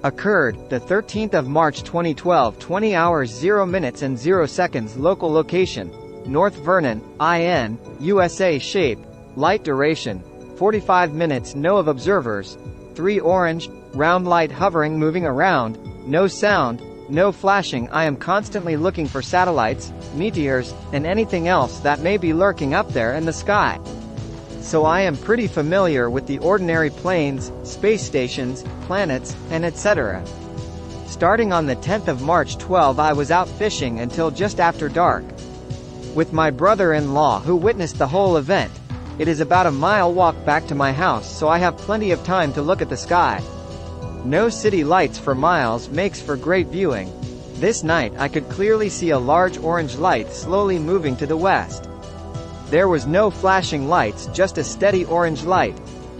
Occurred, the 13th of March 2012, 20 hours 0 minutes and 0 seconds. Local location, North Vernon, IN, USA. Shape, light duration, 45 minutes. No of observers. 3 orange, round light hovering moving around, no sound, no flashing. I am constantly looking for satellites, meteors, and anything else that may be lurking up there in the sky. So I am pretty familiar with the ordinary planes, space stations, planets, and etc. Starting on the 10th of March 12, I was out fishing until just after dark with my brother-in-law, who witnessed the whole event. It is about a mile walk back to my house, so I have plenty of time to look at the sky. No city lights for miles makes for great viewing. This night I could clearly see a large orange light slowly moving to the west. There was no flashing lights, just a steady orange light,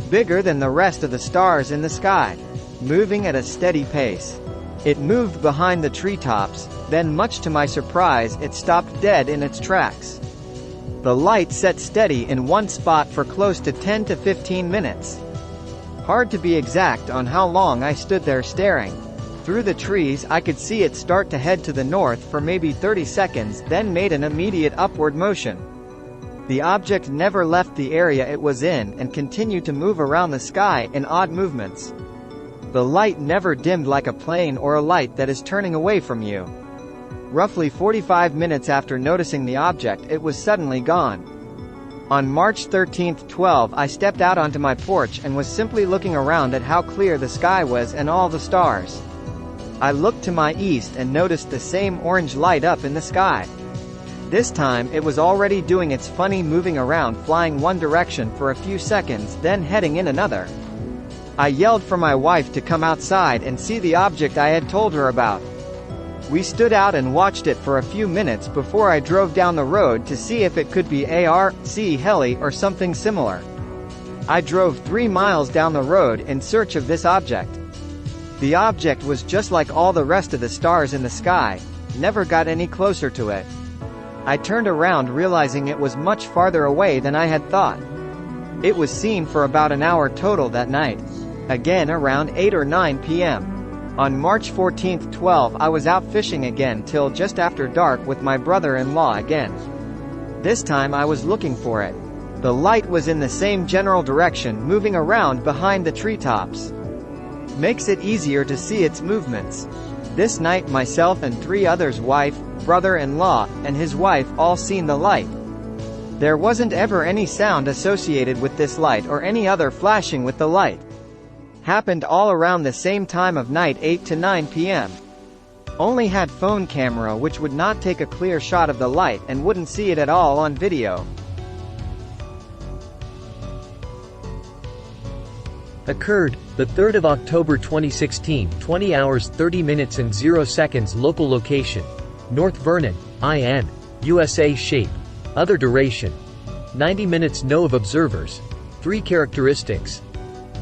bigger than the rest of the stars in the sky, moving at a steady pace. It moved behind the treetops, then much to my surprise it stopped dead in its tracks. The light sat steady in one spot for close to 10 to 15 minutes. Hard to be exact on how long I stood there staring. Through the trees I could see it start to head to the north for maybe 30 seconds, then made an immediate upward motion. The object never left the area it was in and continued to move around the sky in odd movements. The light never dimmed like a plane or a light that is turning away from you. Roughly 45 minutes after noticing the object, it was suddenly gone. On March 13, 12, I stepped out onto my porch and was simply looking around at how clear the sky was and all the stars. I looked to my east and noticed the same orange light up in the sky. This time it was already doing its funny moving around, flying one direction for a few seconds, then heading in another. I yelled for my wife to come outside and see the object I had told her about. We stood out and watched it for a few minutes before I drove down the road to see if it could be ARC heli or something similar. I drove 3 miles down the road in search of this object. The object was just like all the rest of the stars in the sky, never got any closer to it. I turned around realizing it was much farther away than I had thought. It was seen for about an hour total that night. Again around 8 or 9 p.m. On March 14, 12, I was out fishing again till just after dark with my brother-in-law again. This time I was looking for it. The light was in the same general direction, moving around behind the treetops. Makes it easier to see its movements. This night myself and 3 others, wife, brother-in-law, and his wife, all seen the light. There wasn't ever any sound associated with this light or any other flashing with the light. Happened all around the same time of night, 8 to 9 p.m. Only had phone camera which would not take a clear shot of the light and wouldn't see it at all on video. Occurred, the 3rd of October 2016, 20 hours 30 minutes and 0 seconds. Local location, North Vernon, IN, USA. Shape, other duration, 90 minutes. No of observers. 3 characteristics.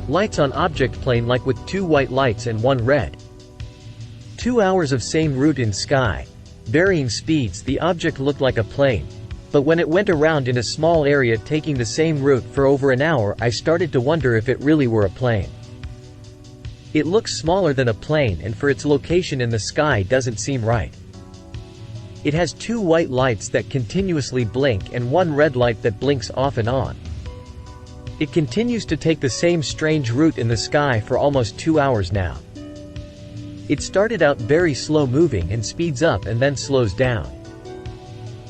Lights on object plane like with 2 white lights and 1 red. 2 hours of same route in sky. Varying speeds. The object looked like a plane. But when it went around in a small area taking the same route for over an hour, I started to wonder if it really were a plane. It looks smaller than a plane, and for its location in the sky doesn't seem right. It has 2 white lights that continuously blink and 1 red light that blinks off and on. It continues to take the same strange route in the sky for almost 2 hours now. It started out very slow moving and speeds up and then slows down.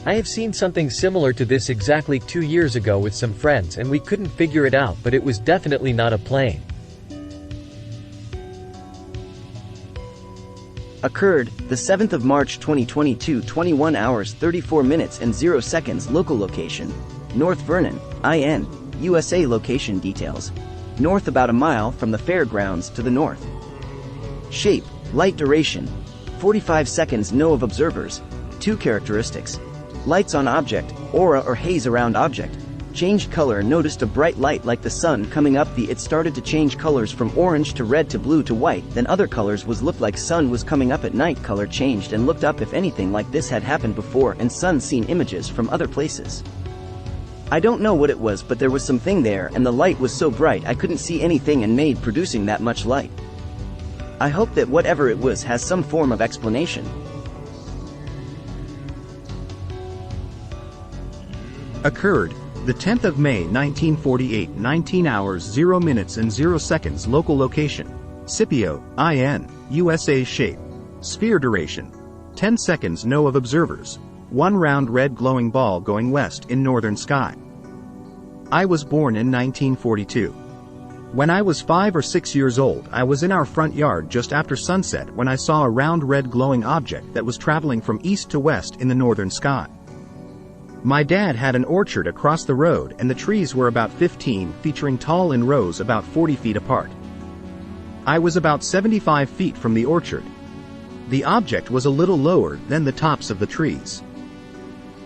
I have seen something similar to this exactly 2 years ago with some friends and we couldn't figure it out, but it was definitely not a plane. Occurred, the 7th of March 2022, 21 hours 34 minutes and 0 seconds. Local location, North Vernon, IN, USA. Location details. North about a mile from the fairgrounds to the north. Shape, light duration, 45 seconds. No of observers. 2 characteristics. Lights on object, aura or haze around object. changed color, noticed a bright light like the sun coming up. It started to change colors from orange to red to blue to white, then other colors looked like sun was coming up at night. Color changed and looked up if anything like this had happened before, and sun seen images from other places. I don't know what it was, but there was something there, and the light was so bright I couldn't see anything and made producing that much light. I hope that whatever it was has some form of explanation. Occurred the 10th of May 1948, 19 hours 0 minutes and 0 seconds. Local location: Scipio, IN, USA. Shape: sphere. Duration: 10 seconds. Know of observers: one round red glowing ball going west in northern sky. I was born in 1942. When I was 5 or 6 years old, I was in our front yard just after sunset when I saw a round red glowing object that was traveling from east to west in the northern sky. My dad had an orchard across the road, and the trees were about 15, featuring tall in rows about 40 feet apart. I was about 75 feet from the orchard. The object was a little lower than the tops of the trees.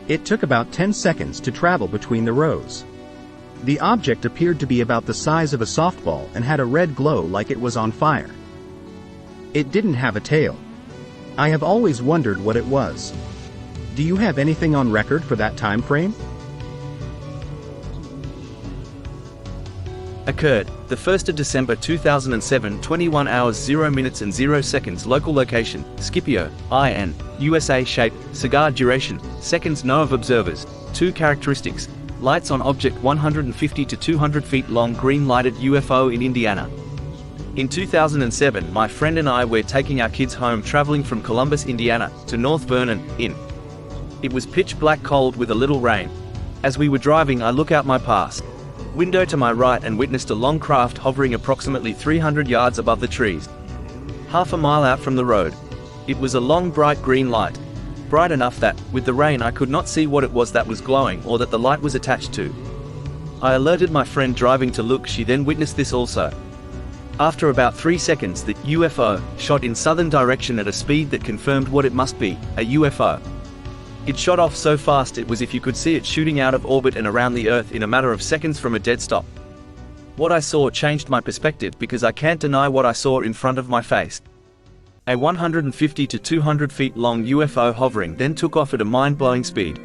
It took about 10 seconds to travel between the rows. The object appeared to be about the size of a softball and had a red glow like it was on fire. It didn't have a tail. I have always wondered what it was. Do you have anything on record for that time frame? Occurred the 1st of December 2007, 21 hours 0 minutes and 0 seconds. Local location: Scipio, IN, USA. Shape: cigar. Duration: seconds. Know of observers: 2 characteristics: lights on object 150 to 200 feet long, green lighted UFO in Indiana. In 2007, my friend and I were taking our kids home traveling from Columbus, Indiana, to North Vernon, in. It was pitch black cold with a little rain. As we were driving, I look out my past window to my right and witnessed a long craft hovering approximately 300 yards above the trees, half a mile out from the road. It was a long bright green light, bright enough that, with the rain, I could not see what it was that was glowing or that the light was attached to. I alerted my friend driving to look. She then witnessed this also. After about 3 seconds, the UFO shot in southern direction at a speed that confirmed what it must be, a UFO. It shot off so fast it was if you could see it shooting out of orbit and around the Earth in a matter of seconds from a dead stop. What I saw changed my perspective because I can't deny what I saw in front of my face. A 150 to 200 feet long UFO hovering, then took off at a mind-blowing speed.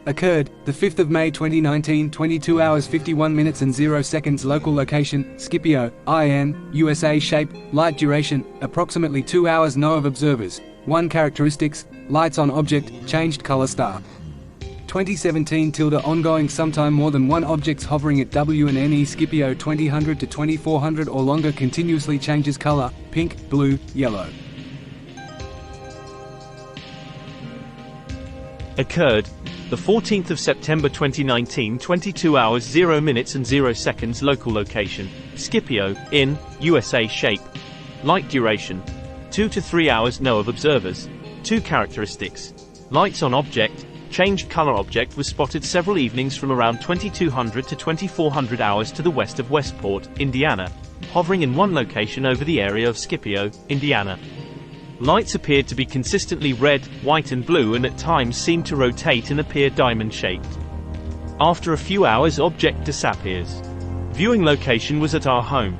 Occurred the 5th of May 2019, 22 hours 51 minutes and 0 seconds. Local location: Scipio, IN, USA. Shape: light. Duration: approximately 2 hours. Know of observers: 1 characteristics: lights on object, changed color star. 2017 tilde ongoing. Sometime more than one objects hovering at W and NE. Scipio 2000 to 2400 or longer, continuously changes color: pink, blue, yellow. Occurred the 14th of September 2019, 22 hours 0 minutes and 0 seconds. Local location: Scipio, in, USA. Shape: light. Duration: 2 to 3 hours. Know of observers: 2 characteristics: lights on object, changed color. Object was spotted several evenings from around 2200 to 2400 hours to the west of Westport, Indiana, hovering in one location over the area of Scipio, Indiana. Lights appeared to be consistently red, white and blue, and at times seemed to rotate and appear diamond-shaped. After a few hours, object disappears. Viewing location was at our home.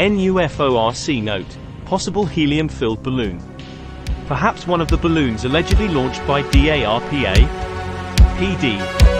NUFORC note: possible helium-filled balloon. Perhaps one of the balloons allegedly launched by DARPA. PD.